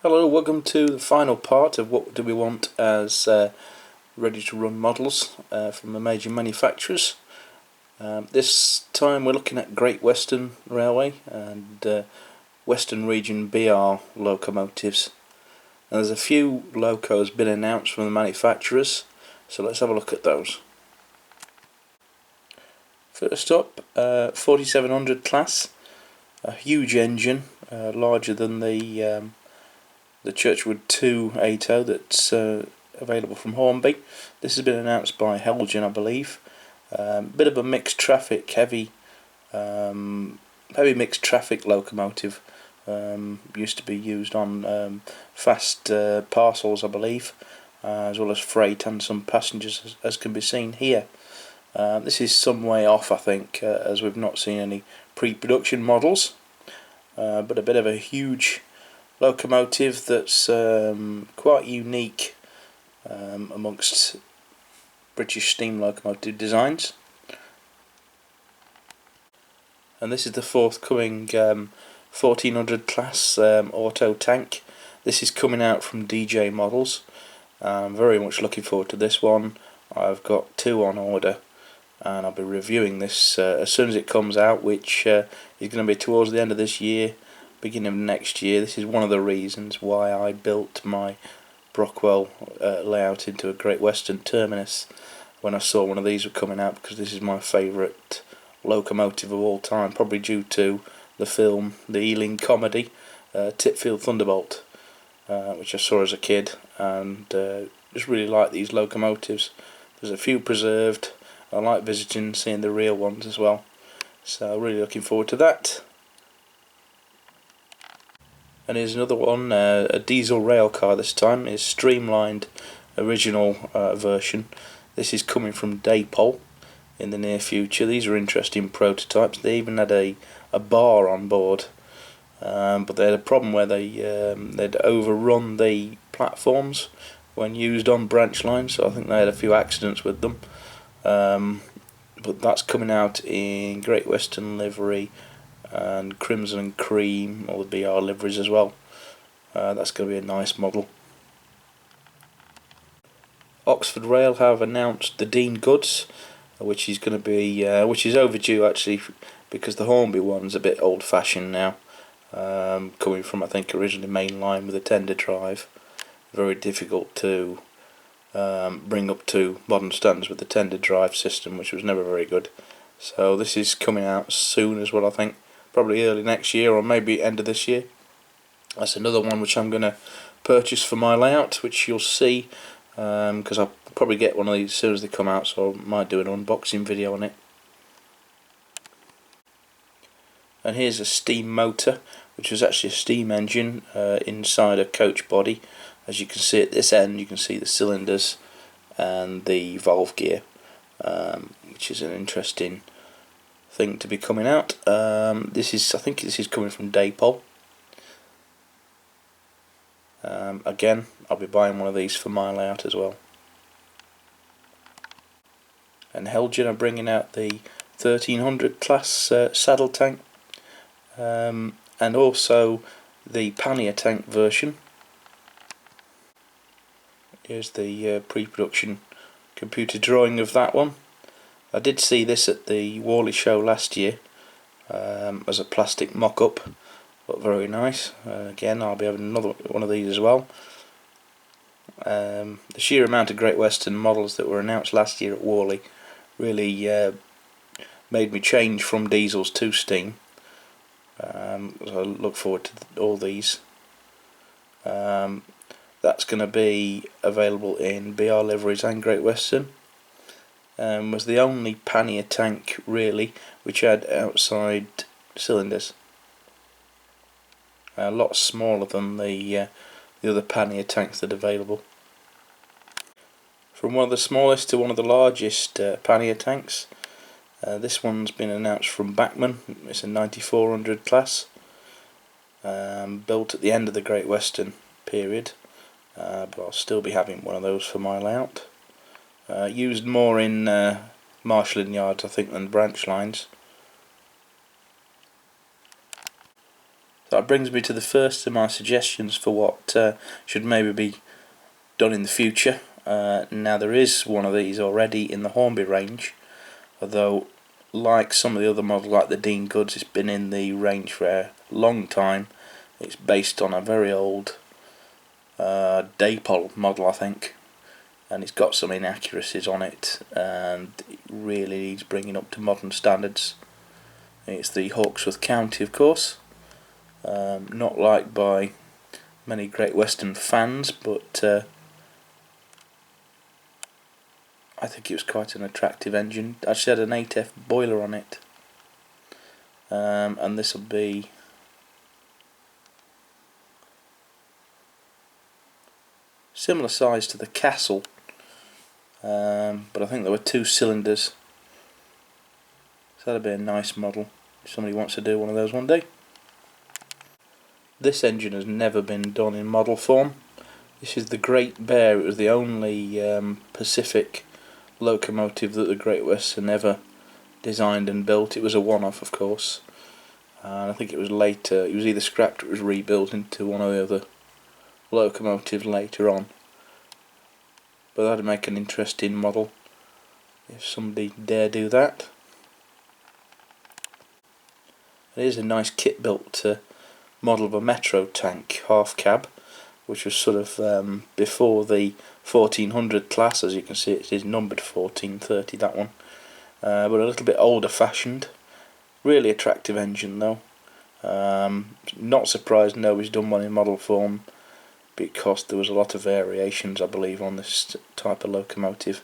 Hello, welcome to the final part of what do we want as ready to run models from the major manufacturers. This time we're looking at Great Western Railway and Western Region BR locomotives. And there's a few locos been announced from the manufacturers, so let's have a look at those. First up, 4700 class, a huge engine, larger than the Churchwood 2 80 that's available from Hornby. This has been announced by Heljan, I believe. Bit of a mixed traffic, heavy mixed traffic locomotive. Used to be used on fast parcels, I believe, as well as freight and some passengers, as can be seen here. This is some way off, I think, as we've not seen any pre-production models, but a bit of a huge locomotive that's quite unique amongst British steam locomotive designs. And this is the forthcoming 1400 class auto tank. This is coming out from DJ Models. I'm very much looking forward to this one. I've got two on order and I'll be reviewing this as soon as it comes out, which is going to be towards the end of this year, beginning of next year. This is one of the reasons why I built my Brockwell layout into a Great Western terminus when I saw one of these were coming out, because this is my favourite locomotive of all time, probably due to the film, the Ealing comedy Titfield Thunderbolt, which I saw as a kid, and just really like these locomotives. There's a few preserved. I like visiting, seeing the real ones as well, so really looking forward to that. And here's another one, a diesel rail car this time. It's streamlined original version. This is coming from Dapol in the near future. These are interesting prototypes. They even had a bar on board, but they had a problem where they'd overrun the platforms when used on branch lines, so I think they had a few accidents with them. But that's coming out in Great Western livery and Crimson and Cream, all the BR liveries as well. That's going to be a nice model. Oxford Rail have announced the Dean goods, which is going to be which is overdue actually, because the Hornby one's a bit old-fashioned now, coming from, I think, originally mainline with a tender drive. Very difficult to bring up to modern standards with the tender drive system, which was never very good. So this is coming out soon as well, I think. Probably early next year or maybe end of this year. That's another one which I'm going to purchase for my layout, which you'll see, because I'll probably get one of these as soon as they come out, so I might do an unboxing video on it. And here's a steam motor, which was actually a steam engine inside a coach body. As you can see at this end, you can see the cylinders and the valve gear, which is an interesting thing to be coming out. I think this is coming from Dapol. Again, I'll be buying one of these for my layout as well. And Heljan are bringing out the 1300 class saddle tank, and also the pannier tank version. Here's the pre-production computer drawing of that one. I did see this at the Worley show last year as a plastic mock-up, but very nice. Again, I'll be having another one of these as well. The sheer amount of Great Western models that were announced last year at Worley really made me change from diesels to steam. So I look forward to all these. That's going to be available in BR liveries and Great Western. Was the only pannier tank really which had outside cylinders. A lot smaller than the other pannier tanks that are available. From one of the smallest to one of the largest pannier tanks, this one's been announced from Bachmann. It's a 9400 class, built at the end of the Great Western period, but I'll still be having one of those for my layout. Used more in marshalling yards, I think, than branch lines. That brings me to the first of my suggestions for what should maybe be done in the future. Now there is one of these already in the Hornby range, although like some of the other models like the Dean Goods, it's been in the range for a long time. It's based on a very old Dapol model, I think, and it's got some inaccuracies on it and it really needs bringing up to modern standards. It's the Hawksworth County, of course, not liked by many Great Western fans, but I think it was quite an attractive engine. Actually had an 8F boiler on it, and this will be similar size to the Castle, but I think there were 2 cylinders, so that'd be a nice model if somebody wants to do one of those one day. This engine has never been done in model form. This is the Great Bear. It was the only Pacific locomotive that the Great Western ever designed and built. It was a one-off, of course, and I think it was later, it was either scrapped or it was rebuilt into one or the other locomotive later on. But that'd make an interesting model if somebody dare do that. It is a nice kit built model of a metro tank, half cab, which was sort of before the 1400 class. As you can see, it is numbered 1430, that one, but a little bit older fashioned. Really attractive engine though. Not surprised nobody's done one in model form, because there was a lot of variations, I believe, on this type of locomotive,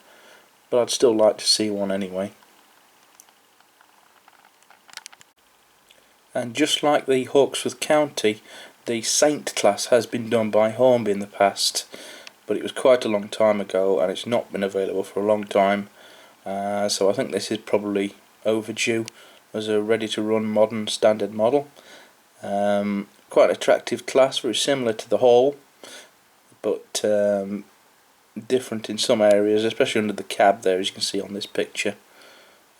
but I'd still like to see one anyway. And just like the Hawksworth County, the Saint class has been done by Hornby in the past, but it was quite a long time ago and it's not been available for a long time, so I think this is probably overdue as a ready to run modern standard model. Quite an attractive class, very similar to the Hall, but different in some areas, especially under the cab there, as you can see on this picture.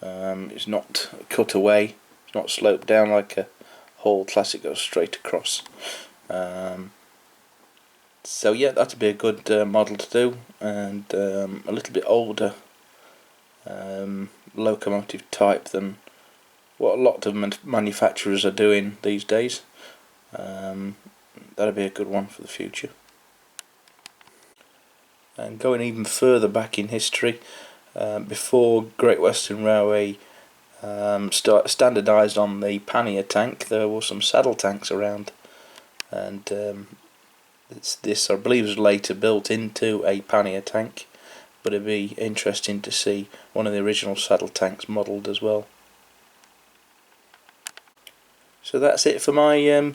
It's not cut away, it's not sloped down like a Hall class, it goes straight across. So yeah, that'd be a good model to do, and a little bit older locomotive type than what a lot of manufacturers are doing these days. That'd be a good one for the future. And going even further back in history, before Great Western Railway standardised on the pannier tank, there were some saddle tanks around, and this I believe was later built into a pannier tank, but it'd be interesting to see one of the original saddle tanks modelled as well. So that's it for my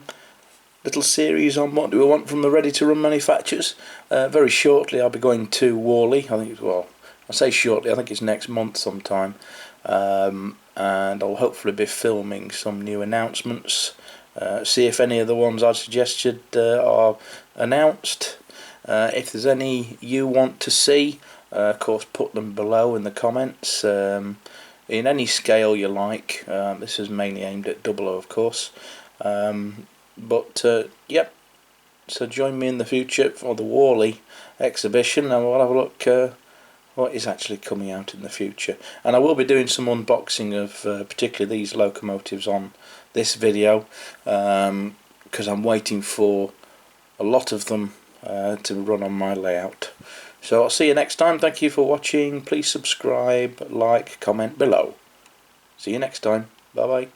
little series on what do we want from the ready to run manufacturers. Very shortly I'll be going to Worley. I think, well, I say shortly, I think it's next month sometime, and I'll hopefully be filming some new announcements, see if any of the ones I suggested are announced. If there's any you want to see, of course put them below in the comments, in any scale you like. This is mainly aimed at 00, of course, but yep, so join me in the future for the Worley exhibition and we'll have a look what is actually coming out in the future. And I will be doing some unboxing of particularly these locomotives on this video, because I'm waiting for a lot of them to run on my layout. So I'll see you next time. Thank you for watching. Please subscribe, like, comment below. See you next time. Bye bye.